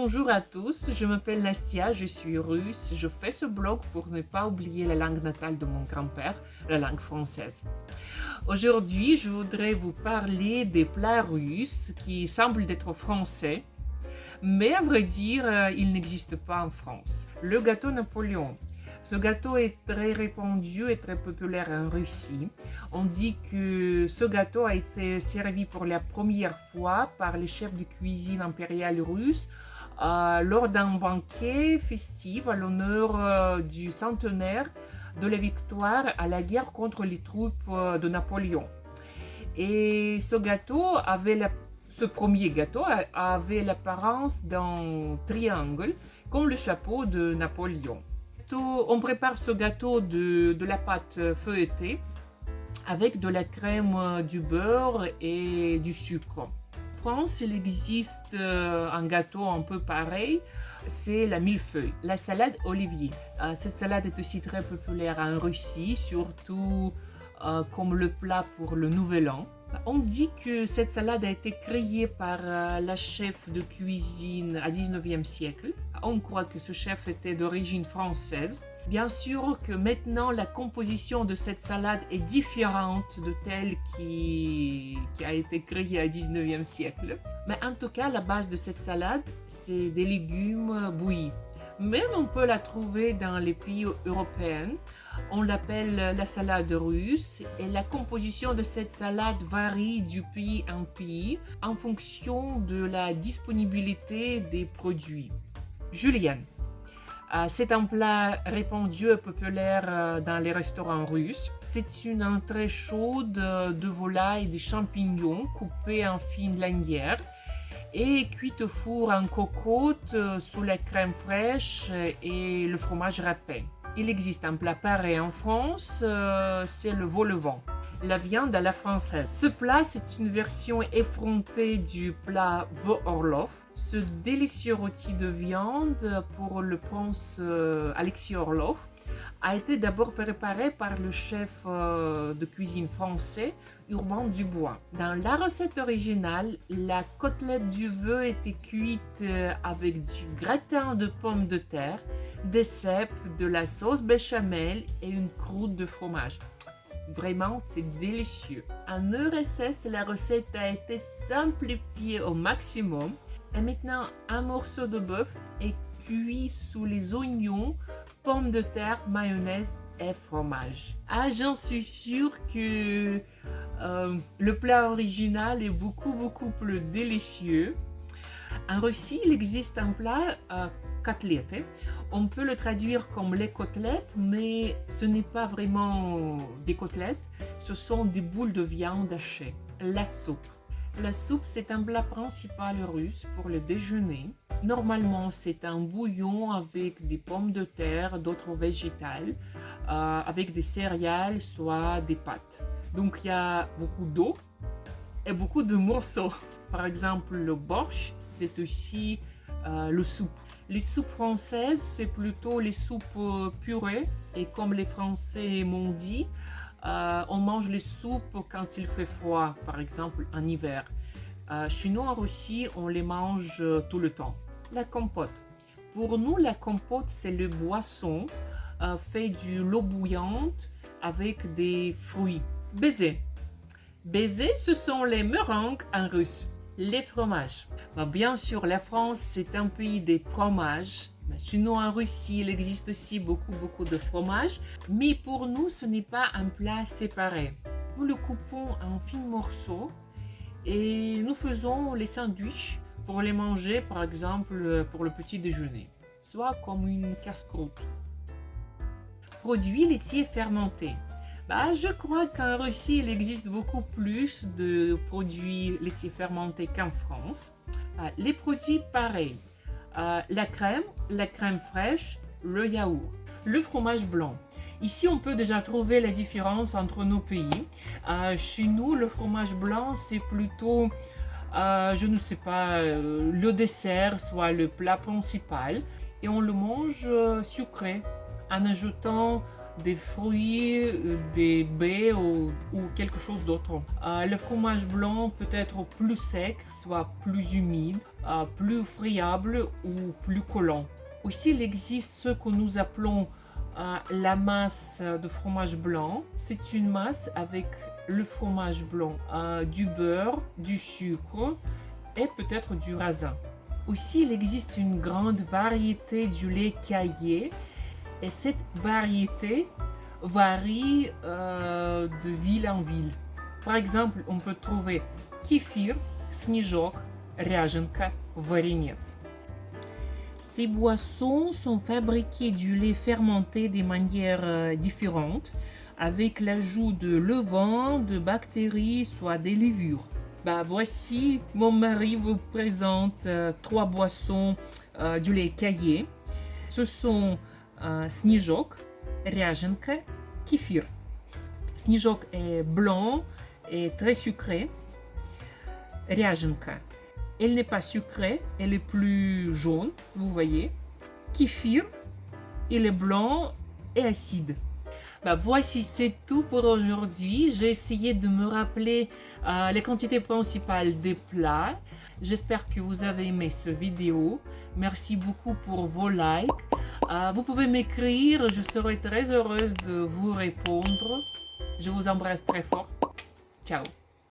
Bonjour à tous, je m'appelle Nastia, je suis russe. Je fais ce blog pour ne pas oublier la langue natale de mon grand-père, la langue française. Aujourd'hui, je voudrais vous parler des plats russes qui semblent être français, mais à vrai dire, ils n'existent pas en France. Le gâteau Napoléon. Ce gâteau est très répandu et très populaire en Russie. On dit que ce gâteau a été servi pour la première fois par les chefs de cuisine impériale russe lors d'un banquet festif à l'honneur du centenaire de la victoire à la guerre contre les troupes de Napoléon. Et ce premier gâteau avait l'apparence d'un triangle, comme le chapeau de Napoléon. On prépare ce gâteau de la pâte feuilletée avec de la crème, du beurre et du sucre. En France, il existe un gâteau un peu pareil, c'est la millefeuille, la salade olivier. Cette salade est aussi très populaire en Russie, surtout comme le plat pour le Nouvel An. On dit que cette salade a été créée par la chef de cuisine au 19e siècle. On croit que ce chef était d'origine française. Bien sûr que maintenant la composition de cette salade est différente de celle qui a été créée au 19e siècle. Mais en tout cas, la base de cette salade, c'est des légumes bouillis. Même on peut la trouver dans les pays européens. On l'appelle la salade russe et la composition de cette salade varie du pays en pays en fonction de la disponibilité des produits. Julienne. C'est un plat répandu et populaire dans les restaurants russes. C'est une entrée chaude de volaille et de champignons coupés en fines lanières et cuite au four en cocotte sous la crème fraîche et le fromage râpé. Il existe un plat pareil en France, c'est le vol-au-vent, la viande à la française. Ce plat, c'est une version effrontée du plat veau Orlov. Ce délicieux rôti de viande pour le prince Alexis Orlov a été d'abord préparé par le chef de cuisine français Urbain Dubois. Dans la recette originale, la côtelette du veau était cuite avec du gratin de pommes de terre, des cèpes, de la sauce béchamel et une croûte de fromage. Vraiment, c'est délicieux. En EURSS, la recette a été simplifiée au maximum. Et maintenant, un morceau de bœuf est cuit sous les oignons, pommes de terre, mayonnaise et fromage. J'en suis sûre que le plat original est beaucoup plus délicieux. En Russie, il existe un plat côtelette. On peut le traduire comme les côtelettes, mais ce n'est pas vraiment des côtelettes, ce sont des boules de viande hachée. La soupe. La soupe, c'est un plat principal russe pour le déjeuner. Normalement, c'est un bouillon avec des pommes de terre, d'autres végétales, avec des céréales, soit des pâtes. Donc, il y a beaucoup d'eau et beaucoup de morceaux. Par exemple, le borsch, c'est aussi le soupe. Les soupes françaises, c'est plutôt les soupes purées. Et comme les Français m'ont dit, on mange les soupes quand il fait froid, par exemple en hiver. Chez nous en Russie, on les mange tout le temps. La compote. Pour nous, la compote, c'est le boisson fait de l'eau bouillante avec des fruits. Baiser. Baiser, ce sont les meringues en russe. Les fromages. Bien sûr, la France, c'est un pays des fromages. Chez nous en Russie, il existe aussi beaucoup de fromages. Mais pour nous, ce n'est pas un plat séparé. Nous le coupons en fins morceaux et nous faisons les sandwichs pour les manger, par exemple, pour le petit déjeuner, soit comme une casse-croûte. Produits laitiers fermentés. Je crois qu'en Russie, il existe beaucoup plus de produits laitiers fermentés qu'en France. Les produits pareils. La crème fraîche, le yaourt, le fromage blanc. Ici, on peut déjà trouver la différence entre nos pays. Chez nous, le fromage blanc, c'est plutôt, je ne sais pas, le dessert, soit le plat principal. Et on le mange sucré en ajoutant des fruits, des baies ou quelque chose d'autre. Le fromage blanc peut être plus sec, soit plus humide, plus friable ou plus collant. Aussi, il existe ce que nous appelons la masse de fromage blanc. C'est une masse avec le fromage blanc, du beurre, du sucre et peut-être du raisin. Aussi, il existe une grande variété du lait caillé et cette variété varie de ville en ville. Par exemple, on peut trouver kéfir, снежок, ряженка, варенец. Ces boissons sont fabriquées du lait fermenté de manière différente, avec l'ajout de levain, de bactéries, soit des levures. Voici, mon mari vous présente 3 boissons du lait caillé. Ce sont снежок, ряженка, kéfir. Снежок est blanc et très sucré. Ряженка, elle n'est pas sucrée, elle est plus jaune, vous voyez. Kéfir, il est blanc et acide. Voici, c'est tout pour aujourd'hui. J'ai essayé de me rappeler les quantités principales des plats. J'espère que vous avez aimé cette vidéo. Merci beaucoup pour vos likes. Vous pouvez m'écrire, je serai très heureuse de vous répondre. Je vous embrasse très fort. Ciao.